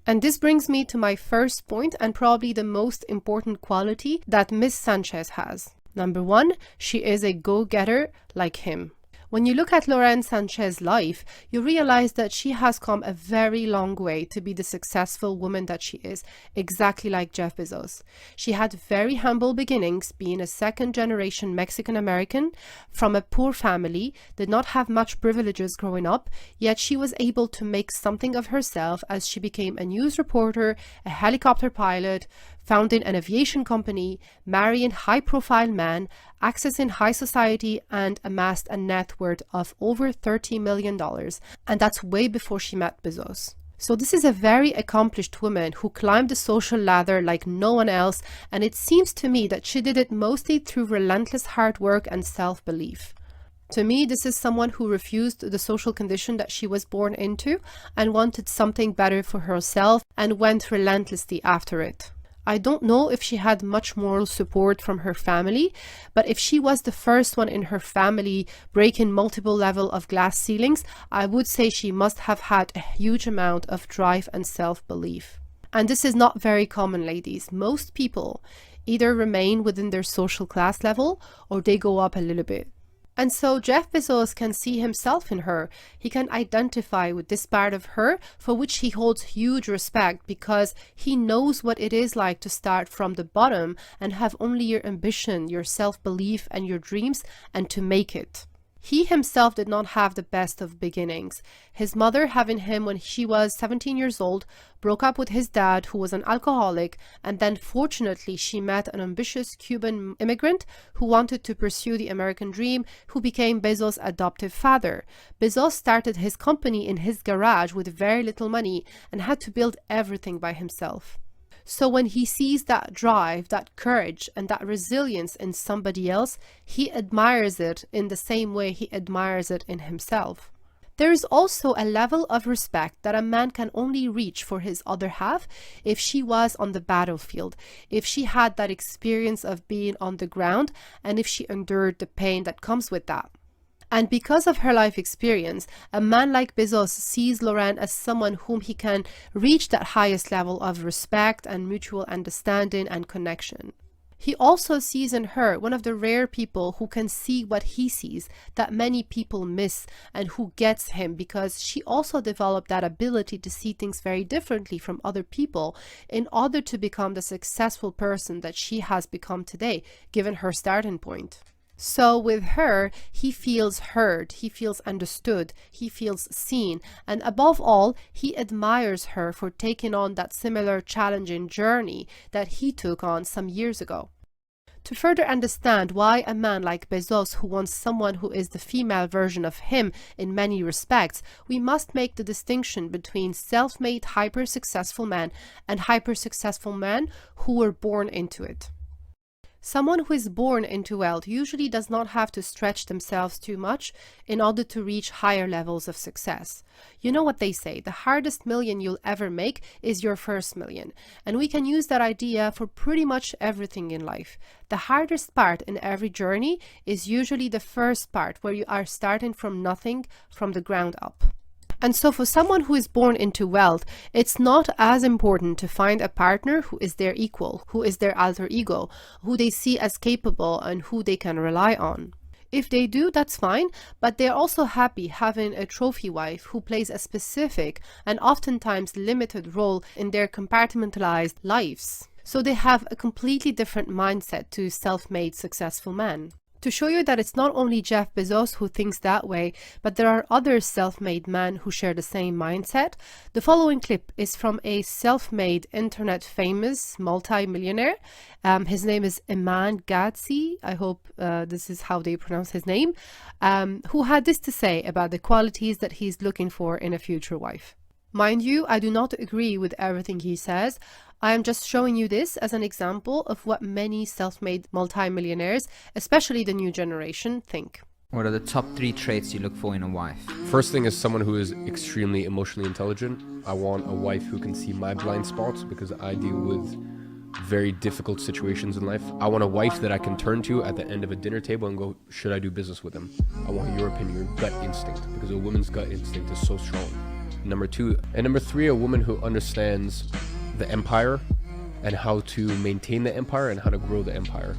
And this brings me to my first point and probably the most important quality that Miss Sanchez has. Number one, she is a go-getter like him. When you look at Lorraine Sanchez's life, you realize that she has come a very long way to be the successful woman that she is, exactly like Jeff Bezos. She had very humble beginnings, being a second-generation Mexican-American from a poor family, did not have much privileges growing up, yet she was able to make something of herself as she became a news reporter, a helicopter pilot, founding an aviation company, marrying high-profile men, accessing high society, and amassed a net worth of over $30 million. And that's way before she met Bezos. So this is a very accomplished woman who climbed the social ladder like no one else, and it seems to me that she did it mostly through relentless hard work and self-belief. To me, this is someone who refused the social condition that she was born into and wanted something better for herself and went relentlessly after it. I don't know if she had much moral support from her family, but if she was the first one in her family breaking multiple levels of glass ceilings, I would say she must have had a huge amount of drive and self-belief. And this is not very common, ladies. Most people either remain within their social class level or they go up a little bit. And so Jeff Bezos can see himself in her. He can identify with this part of her for which he holds huge respect because he knows what it is like to start from the bottom and have only your ambition, your self-belief and your dreams and to make it. He himself did not have the best of beginnings. His mother, having him when she was 17 years old, broke up with his dad, who was an alcoholic, and then fortunately she met an ambitious Cuban immigrant who wanted to pursue the American dream, who became Bezos' adoptive father. Bezos started his company in his garage with very little money and had to build everything by himself. So when he sees that drive, that courage, and that resilience in somebody else, he admires it in the same way he admires it in himself. There is also a level of respect that a man can only reach for his other half if she was on the battlefield, if she had that experience of being on the ground, and if she endured the pain that comes with that. And because of her life experience, a man like Bezos sees Lorraine as someone whom he can reach that highest level of respect and mutual understanding and connection. He also sees in her one of the rare people who can see what he sees that many people miss and who gets him, because she also developed that ability to see things very differently from other people in order to become the successful person that she has become today, given her starting point. So with her, he feels heard, he feels understood, he feels seen, and above all, he admires her for taking on that similar challenging journey that he took on some years ago. To further understand why a man like Bezos, who wants someone who is the female version of him in many respects, we must make the distinction between self-made hyper-successful men and hyper-successful men who were born into it. Someone who is born into wealth usually does not have to stretch themselves too much in order to reach higher levels of success. You know what they say, the hardest million you'll ever make is your first million. And we can use that idea for pretty much everything in life. The hardest part in every journey is usually the first part, where you are starting from nothing, from the ground up. And so for someone who is born into wealth, it's not as important to find a partner who is their equal, who is their alter ego, who they see as capable and who they can rely on. If they do, that's fine, but they're also happy having a trophy wife who plays a specific and oftentimes limited role in their compartmentalized lives. So they have a completely different mindset to self-made successful men. To show you that it's not only Jeff Bezos who thinks that way, but there are other self-made men who share the same mindset, the following clip is from a self-made internet famous multi-millionaire. His name is Iman Gadzhi, I hope this is how they pronounce his name, who had this to say about the qualities that he's looking for in a future wife. Mind you, I do not agree with everything he says. I am just showing you this as an example of what many self-made multi-millionaires, especially the new generation, think. What are the top 3 traits you look for in a wife? First thing is someone who is extremely emotionally intelligent. I want a wife who can see my blind spots because I deal with very difficult situations in life. I want a wife that I can turn to at the end of a dinner table and go, should I do business with him? I want your opinion, your gut instinct, because a woman's gut instinct is so strong. number 2. And number 3, a woman who understands the empire and how to maintain the empire and how to grow the empire.